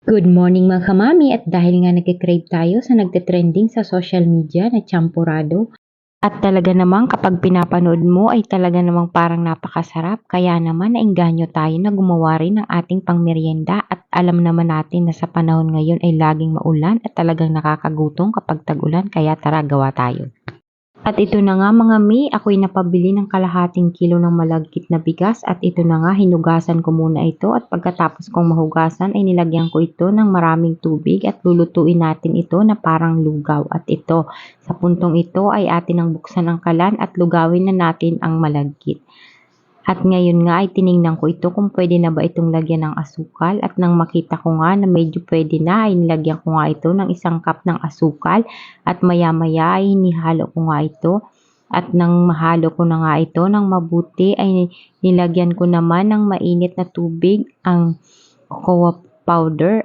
Good morning mga kamami, at dahil nga nagkikrave tayo sa nagte-trending sa social media na champurado, at talaga namang kapag pinapanood mo ay talaga namang parang napakasarap, kaya naman naengganyo tayo na gumawa rin ng ating pangmeryenda. At alam naman natin na sa panahon ngayon ay laging maulan at talagang nakakagutom kapag tag-ulan, kaya tara gawa tayo. At ito na nga mga mi, ako'y napabili ng kalahating kilo ng malagkit na bigas, at ito na nga, hinugasan ko muna ito, at pagkatapos kong mahugasan ay nilagyan ko ito ng maraming tubig at lulutuin natin ito na parang lugaw. At ito, sa puntong ito ay atin ang buksan ang kalan at lugawin na natin ang malagkit. At ngayon nga ay tiningnan ko ito kung pwede na ba itong lagyan ng asukal, at nang makita ko nga na medyo pwede na ay nilagyan ko nga ito ng 1 cup ng asukal, at maya-maya ay hinihalo ko nga ito. At nang mahalo ko na nga ito ng mabuti ay nilagyan ko naman ng mainit na tubig ang cocoa powder,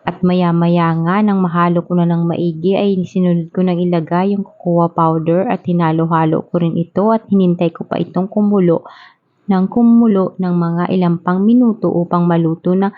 at maya-maya nga nang mahalo ko na ng maigi ay sinunod ko nang ilagay yung cocoa powder at hinalo-halo ko rin ito, at hinintay ko pa itong kumulo ng mga ilang pang minuto upang maluto na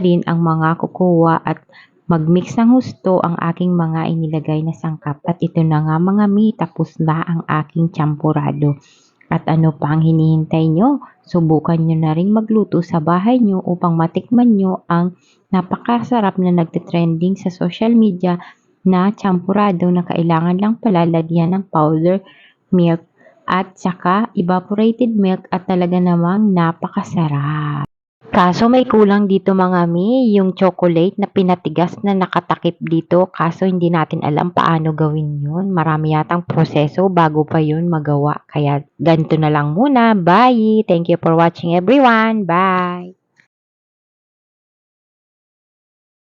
rin ang mga cocoa at mag-mix ng husto ang aking mga inilagay na sangkap. At ito na nga mga mi, tapos na ang aking champurado. At ano pa ang hinihintay nyo? Subukan nyo na rin magluto sa bahay nyo upang matikman nyo ang napakasarap na nagte-trending sa social media na champurado na kailangan lang pala lagyan ng powder milk at saka evaporated milk, at talaga namang napakasarap. Kaso may kulang dito mga mi, yung chocolate na pinatigas na nakatakip dito, kaso hindi natin alam paano gawin yun. Marami yatang proseso bago pa yun magawa. Kaya ganito na lang muna. Bye! Thank you for watching everyone. Bye!